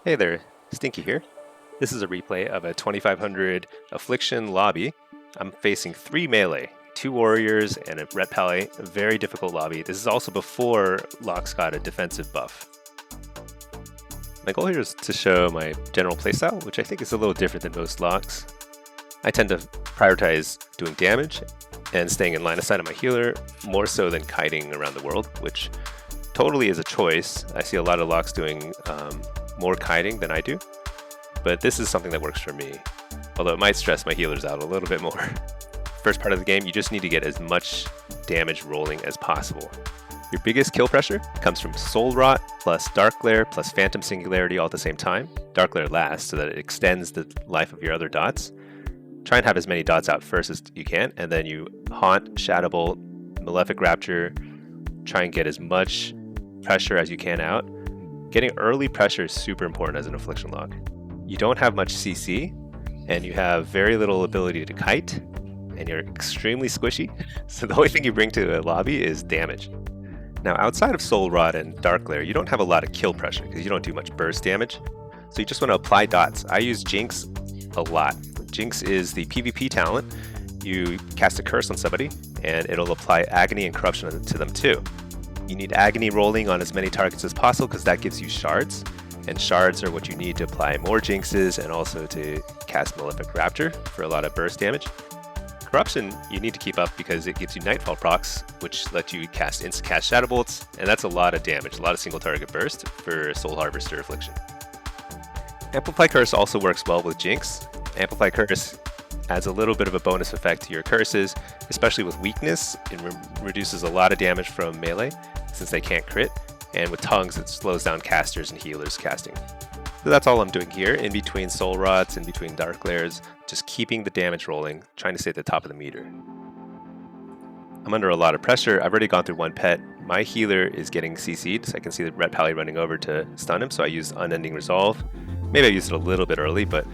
Hey there, Stinky here. This is a replay of a 2500 Affliction lobby. I'm facing 3 melee, 2 warriors, and a ret pally, a very difficult lobby. This is also before Locke's got a defensive buff. My goal here is to show my general playstyle, which I think is a little different than most Locks. I tend to prioritize doing damage and staying in line of sight of my healer, more so than kiting around the world, which totally is a choice. I see a lot of Locks doing more kiting than I do, but this is something that works for me, although it might stress my healers out a little bit more. First part of the game, you just need to get as much damage rolling as possible. Your biggest kill pressure comes from Soul Rot plus Dark Glare plus Phantom Singularity all at the same time. Dark Glare lasts so that it extends the life of your other dots. Try and have as many dots out first as you can, and then you Haunt, Shadow Bolt, Malefic Rapture. Try and get as much pressure as you can out. Getting early pressure is super important as an Affliction Lock. You don't have much CC, and you have very little ability to kite, and you're extremely squishy, so the only thing you bring to a lobby is damage. Now, outside of Soul Rot and Dark Glare, you don't have a lot of kill pressure, because you don't do much burst damage, so you just want to apply dots. I use Jinx a lot. Jinx is the PvP talent. You cast a curse on somebody, and it'll apply Agony and Corruption to them too. You need Agony rolling on as many targets as possible because that gives you shards, and shards are what you need to apply more Jinxes and also to cast Malefic Rapture for a lot of burst damage. Corruption you need to keep up because it gives you Nightfall procs, which let you cast Shadow Bolts, and that's a lot of damage, a lot of single target burst for Soul Harvester Affliction. Amplify Curse also works well with Jinx. Amplify Curse adds a little bit of a bonus effect to your curses, especially with weakness. It reduces a lot of damage from melee since they can't crit, and with tongues it slows down casters and healers casting. So that's all I'm doing here, in between Soul Rots, in between Dark Glares, just keeping the damage rolling, trying to stay at the top of the meter. I'm under a lot of pressure. I've already gone through one pet. My healer is getting CC'd, so I can see the ret pally running over to stun him, so I use Unending Resolve. Maybe I used it a little bit early, but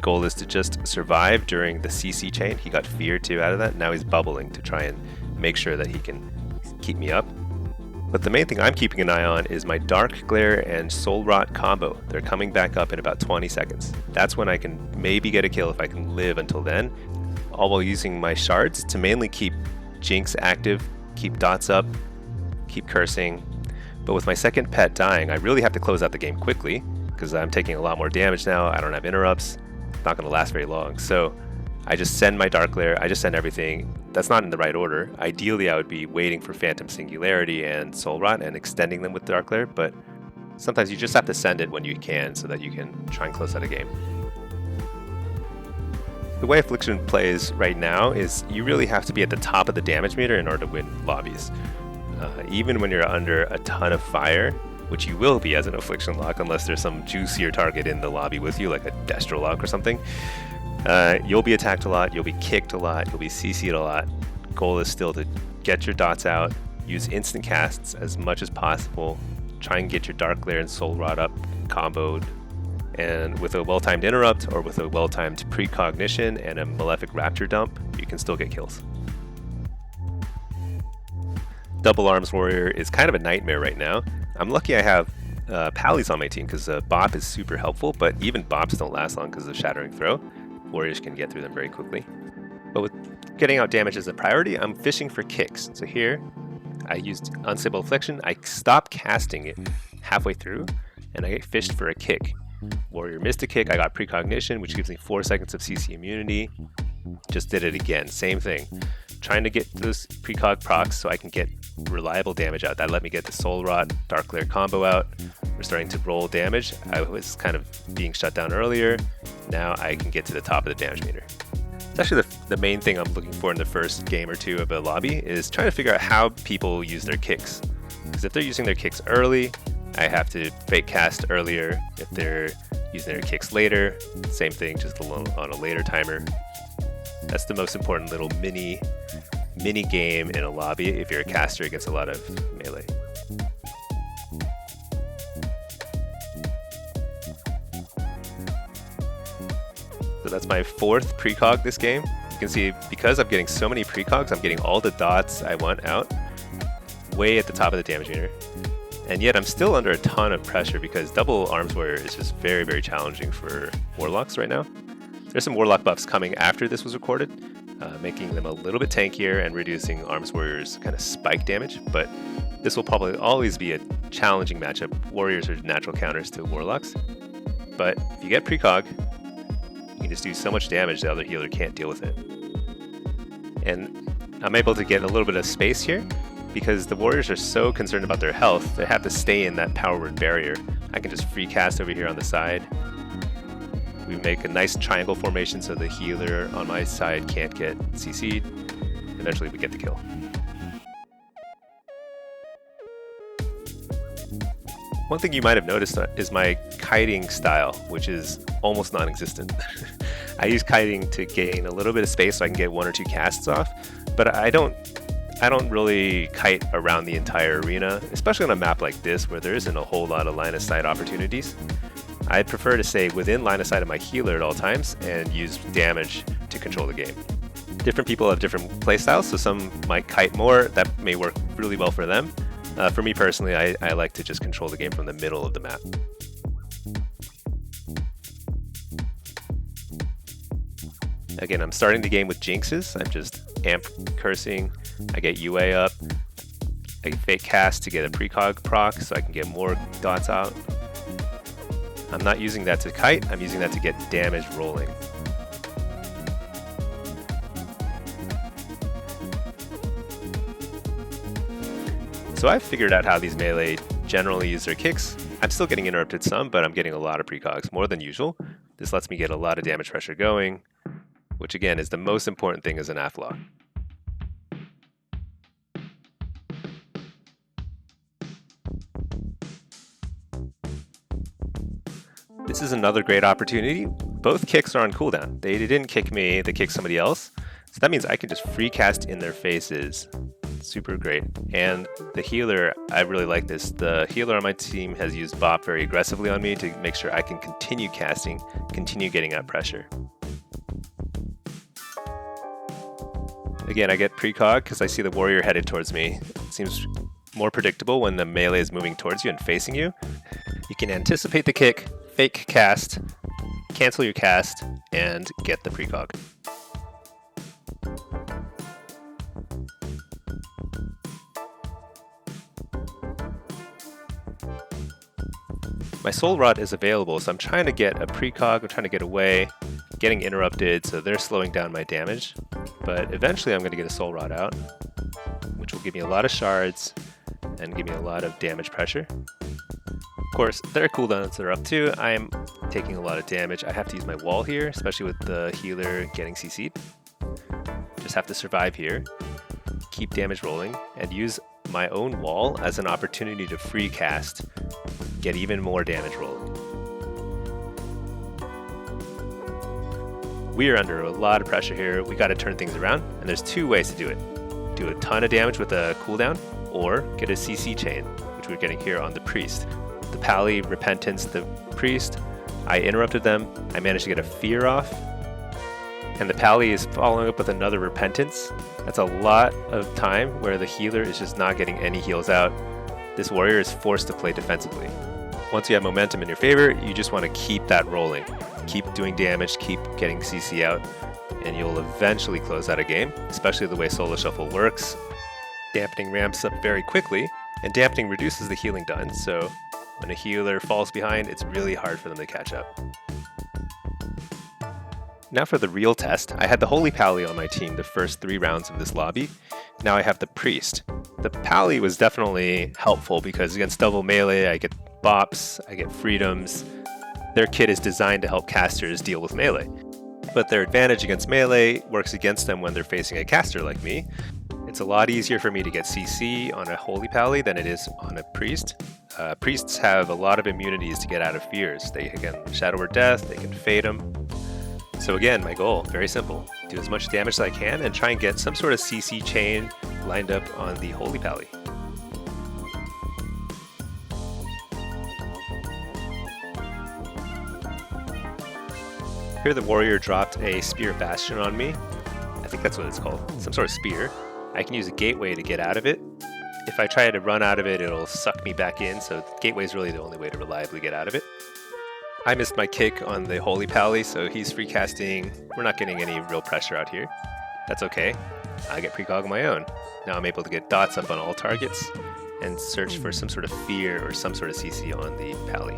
goal is to just survive during the CC chain. He got fear too out of that. Now he's bubbling to try and make sure that he can keep me up. But the main thing I'm keeping an eye on is my Dark Glare and Soul Rot combo. They're coming back up in about 20 seconds. That's when I can maybe get a kill if I can live until then, all while using my shards to mainly keep Jinx active, keep dots up, keep cursing. But with my second pet dying, I really have to close out the game quickly because I'm taking a lot more damage now. I don't have interrupts. It's not going to last very long. So I just send my Dark Glare. I just send everything. That's not in the right order. Ideally, I would be waiting for Phantom Singularity and Soul Rot and extending them with Dark Glare, but sometimes you just have to send it when you can so that you can try and close out a game. The way Affliction plays right now is you really have to be at the top of the damage meter in order to win lobbies. Even when you're under a ton of fire, which you will be as an Affliction Lock unless there's some juicier target in the lobby with you, like a Destro Lock or something. You'll be attacked a lot, you'll be kicked a lot, you'll be CC'd a lot. Goal is still to get your dots out, use instant casts as much as possible, try and get your Dark Glare and Soul Rot up comboed, and with a well-timed interrupt or with a well-timed precognition and a Malefic Rapture dump, you can still get kills. Double Arms Warrior is kind of a nightmare right now. I'm lucky I have Pallies on my team because Bop is super helpful, but even Bops don't last long because of Shattering Throw. Warriors can get through them very quickly. But with getting out damage as a priority, I'm fishing for kicks. So here, I used Unstable Affliction. I stopped casting it halfway through, and I fished for a kick. Warrior missed a kick. I got Precognition, which gives me 4 seconds of CC immunity. Just did it again. Same thing. Trying to get those precog procs so I can get reliable damage out. That let me get the Soul Rot, Dark Glare combo out. We're starting to roll damage. I was kind of being shut down earlier. Now I can get to the top of the damage meter. It's actually the main thing I'm looking for in the first game or two of a lobby is trying to figure out how people use their kicks. Because if they're using their kicks early, I have to fake cast earlier. If they're using their kicks later, same thing, just on a later timer. That's the most important little mini game in a lobby if you're a caster against a lot of melee. So that's my 4th precog this game. You can see because I'm getting so many precogs, I'm getting all the dots I want out way at the top of the damage meter. And yet I'm still under a ton of pressure because double Arms Warrior is just very, very challenging for Warlocks right now. There's some Warlock buffs coming after this was recorded, making them a little bit tankier and reducing Arms Warrior's kind of spike damage, but this will probably always be a challenging matchup. Warriors are natural counters to Warlocks, but if you get precog, you can just do so much damage the other healer can't deal with it. And I'm able to get a little bit of space here, because the warriors are so concerned about their health, they have to stay in that power word barrier. I can just free cast over here on the side. We make a nice triangle formation so the healer on my side can't get CC'd. Eventually we get the kill. One thing you might have noticed is my kiting style, which is almost non-existent. I use kiting to gain a little bit of space so I can get 1 or 2 casts off, but I don't really kite around the entire arena, especially on a map like this where there isn't a whole lot of line of sight opportunities. I'd prefer to stay within line of sight of my healer at all times and use damage to control the game. Different people have different playstyles, so some might kite more. That may work really well for them. For me personally, I like to just control the game from the middle of the map. Again, I'm starting the game with jinxes. I'm just amp cursing. I get UA up. I fake cast to get a precog proc so I can get more dots out. I'm not using that to kite, I'm using that to get damage rolling. So I've figured out how these melee generally use their kicks. I'm still getting interrupted some, but I'm getting a lot of precogs, more than usual. This lets me get a lot of damage pressure going, which again is the most important thing as an Afflock. This is another great opportunity. Both kicks are on cooldown. They didn't kick me, they kicked somebody else. So that means I can just free cast in their faces. Super great. And the healer, I really like this. The healer on my team has used Bop very aggressively on me to make sure I can continue casting, continue getting that pressure. Again, I get precog because I see the warrior headed towards me. It seems more predictable when the melee is moving towards you and facing you. You can anticipate the kick, fake cast, cancel your cast, and get the precog. My Soul Rod is available, so I'm trying to get a precog, I'm trying to get away, getting interrupted, so they're slowing down my damage. But eventually I'm going to get a Soul Rod out, which will give me a lot of shards and give me a lot of damage pressure. Of course, their cooldowns are up too. I'm taking a lot of damage. I have to use my wall here, especially with the healer getting CC'd. Just have to survive here, keep damage rolling, and use my own wall as an opportunity to free cast, get even more damage rolling. We are under a lot of pressure here. We got to turn things around, and there's 2 ways to do it. Do a ton of damage with a cooldown, or get a CC chain, which we're getting here on the Priest. The Pally, Repentance, the Priest, I interrupted them. I managed to get a Fear off, and the Pally is following up with another Repentance. That's a lot of time where the healer is just not getting any heals out. This warrior is forced to play defensively. Once you have momentum in your favor, you just want to keep that rolling. Keep doing damage, keep getting CC out, and you'll eventually close out a game, especially the way Solo Shuffle works. Dampening ramps up very quickly, and dampening reduces the healing done, so when a healer falls behind, it's really hard for them to catch up. Now for the real test. I had the Holy Pally on my team the first 3 rounds of this lobby. Now I have the Priest. The Pally was definitely helpful because against double melee, I get bops, I get freedoms. Their kit is designed to help casters deal with melee. But their advantage against melee works against them when they're facing a caster like me. It's a lot easier for me to get CC on a Holy Pally than it is on a Priest. Priests have a lot of immunities to get out of fears. They can Shadow Word Death, they can Fade them. So again, my goal, very simple. Do as much damage as I can and try and get some sort of CC chain lined up on the Holy Pally. Here the warrior dropped a Spear of Bastion on me. I think that's what it's called, some sort of spear. I can use a gateway to get out of it. If if I try to run out of it, it'll suck me back in, so Gateway is really the only way to reliably get out of it. I missed my kick on the Holy Pally, so he's free casting. We're not getting any real pressure out here. That's okay. I get precog on my own. Now I'm able to get dots up on all targets and search for some sort of fear or some sort of CC on the Pally.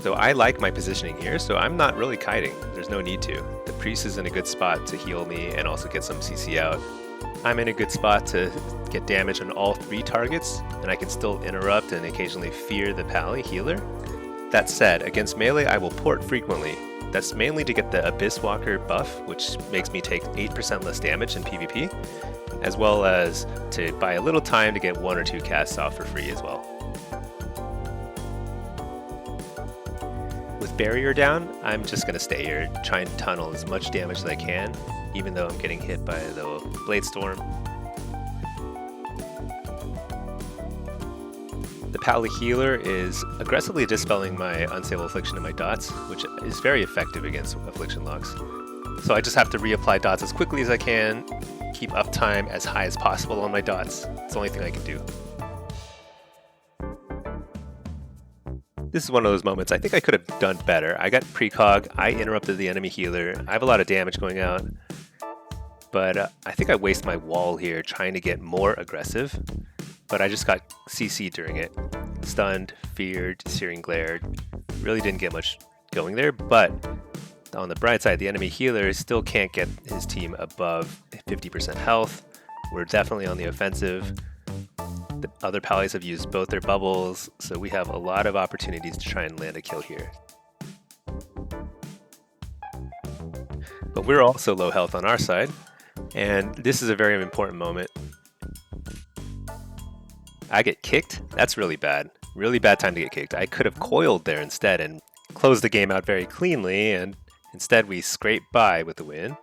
So I like my positioning here, so I'm not really kiting. There's no need to. The priest is in a good spot to heal me and also get some CC out. I'm in a good spot to get damage on all 3 targets, and I can still interrupt and occasionally fear the Pally healer. That said, against melee I will port frequently. That's mainly to get the Abyss Walker buff, which makes me take 8% less damage in PvP, as well as to buy a little time to get 1 or 2 casts off for free as well. With barrier down, I'm just going to stay here, trying to tunnel as much damage as I can, even though I'm getting hit by the Blade Storm. The Pally healer is aggressively dispelling my Unstable Affliction and my dots, which is very effective against Affliction locks. So I just have to reapply dots as quickly as I can, keep uptime as high as possible on my dots. It's the only thing I can do. This is one of those moments I think I could have done better. I got precog, I interrupted the enemy healer, I have a lot of damage going out, but I think I waste my wall here trying to get more aggressive, but I just got CC during it. Stunned, feared, Searing Glare, really didn't get much going there, but on the bright side, the enemy healer still can't get his team above 50% health. We're definitely on the offensive. The other Pallys have used both their bubbles, so we have a lot of opportunities to try and land a kill here. But we're also low health on our side, and this is a very important moment. I get kicked? That's really bad. Really bad time to get kicked. I could have coiled there instead and closed the game out very cleanly, and instead we scrape by with the win.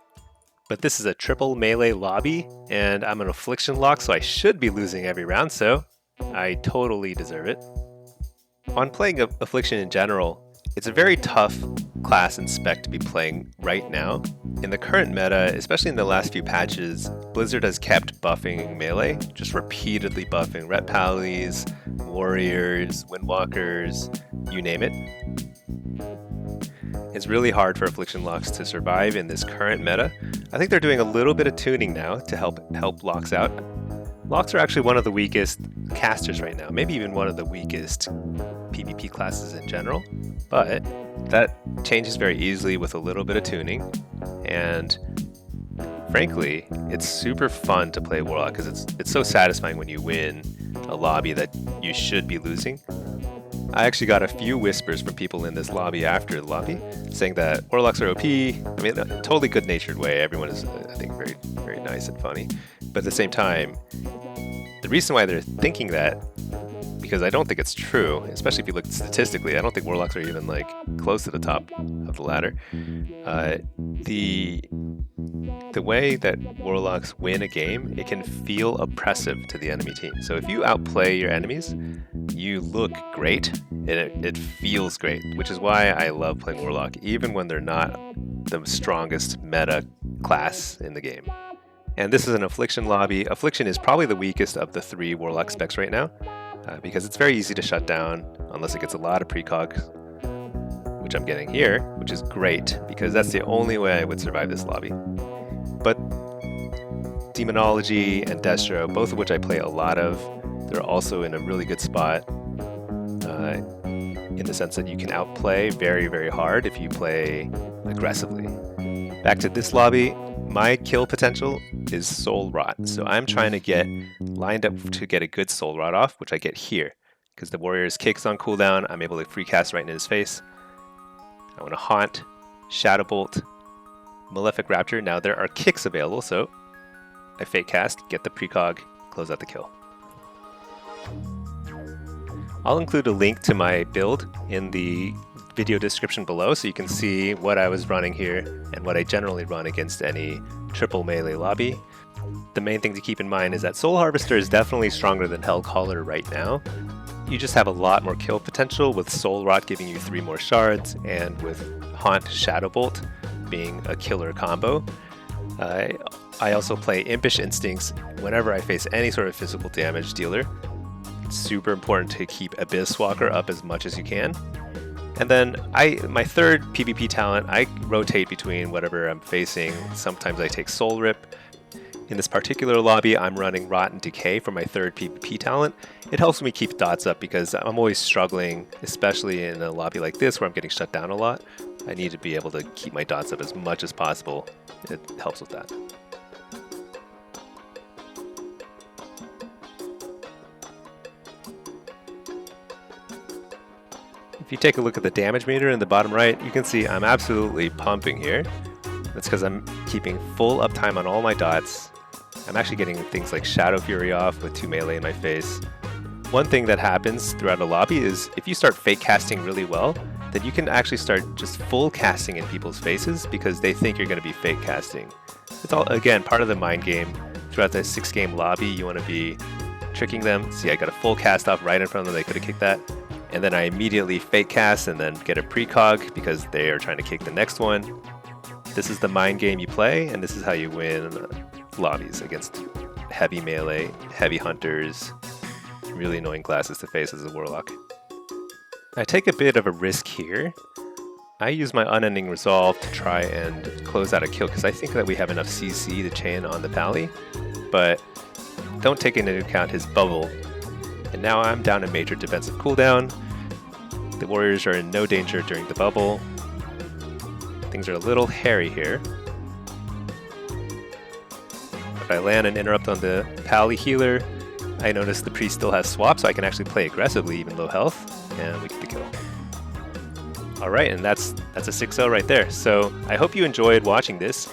But this is a triple melee lobby, and I'm an Affliction lock, so I should be losing every round, so I totally deserve it. On playing Affliction in general, it's a very tough class and spec to be playing right now. In the current meta, especially in the last few patches, Blizzard has kept buffing melee, just repeatedly buffing Ret Pallys, Warriors, Windwalkers, you name it. It's really hard for Affliction locks to survive in this current meta. I think they're doing a little bit of tuning now to help locks out. Locks are actually one of the weakest casters right now, maybe even one of the weakest PvP classes in general, but that changes very easily with a little bit of tuning, and frankly, it's super fun to play Warlock because it's so satisfying when you win a lobby that you should be losing. I actually got a few whispers from people in this lobby after the lobby saying that Warlocks are OP. I mean, in a totally good-natured way. Everyone is, I think, very, very nice and funny. But at the same time, the reason why they're thinking that, because I don't think it's true, especially if you look statistically, I don't think Warlocks are even like close to the top of the ladder. The way that Warlocks win a game, it can feel oppressive to the enemy team. So if you outplay your enemies, you look great, and it feels great, which is why I love playing Warlock, even when they're not the strongest meta class in the game. And this is an Affliction lobby. Affliction is probably the weakest of the 3 Warlock specs right now, because it's very easy to shut down unless it gets a lot of precog, which I'm getting here, which is great, because that's the only way I would survive this lobby. But Demonology and Destro, both of which I play a lot of, they're also in a really good spot in the sense that you can outplay very, very hard if you play aggressively. Back to this lobby, my kill potential is Soul Rot, so I'm trying to get lined up to get a good Soul Rot off, which I get here, because the Warrior's kick's on cooldown, I'm able to free cast right in his face. I want to Haunt, Shadow Bolt, Malefic Raptor. Now there are kicks available, so I fake cast, get the precog, close out the kill. I'll include a link to my build in the video description below so you can see what I was running here and what I generally run against any triple melee lobby. The main thing to keep in mind is that Soul Harvester is definitely stronger than Hellcaller right now. You just have a lot more kill potential with Soul Rot giving you 3 more shards and with Haunt Shadow Bolt being a killer combo. I also play Impish Instincts whenever I face any sort of physical damage dealer, super important to keep Abyss Walker up as much as you can. And then my third PvP talent, I rotate between whatever I'm facing. Sometimes I take Soul Rip. In this particular lobby, I'm running Rot and Decay for my third PvP talent. It helps me keep dots up because I'm always struggling, especially in a lobby like this where I'm getting shut down a lot. I need to be able to keep my dots up as much as possible. It helps with that. If you take a look at the damage meter in the bottom right, you can see I'm absolutely pumping here. That's because I'm keeping full uptime on all my dots. I'm actually getting things like Shadow Fury off with 2 melee in my face. One thing that happens throughout a lobby is if you start fake casting really well, then you can actually start just full casting in people's faces because they think you're going to be fake casting. It's all, again, part of the mind game. Throughout the 6-game lobby, you want to be tricking them. See, I got a full cast off right in front of them. They could have kicked that. And then I immediately fake cast and then get a precog because they are trying to kick the next one. This is the mind game you play, and this is how you win lobbies against heavy melee, heavy hunters, really annoying classes to face as a warlock. I take a bit of a risk here. I use my Unending Resolve to try and close out a kill because I think that we have enough CC to chain on the pally, but don't take into account his bubble. And now I'm down a major defensive cooldown. The warriors are in no danger during the bubble. Things are a little hairy here. If I land an interrupt on the pally healer, I notice the priest still has swap, so I can actually play aggressively even low health, and we get the kill. Alright, and that's a 6-0 right there. So I hope you enjoyed watching this.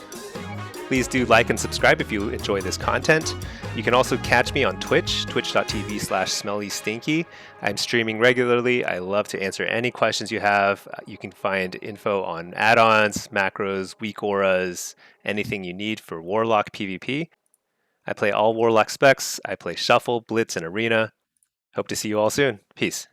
Please do like and subscribe if you enjoy this content. You can also catch me on Twitch, twitch.tv/smellystinky. I'm streaming regularly. I love to answer any questions you have. You can find info on add-ons, macros, weak auras, anything you need for Warlock PvP. I play all Warlock specs. I play Shuffle, Blitz, and Arena. Hope to see you all soon. Peace.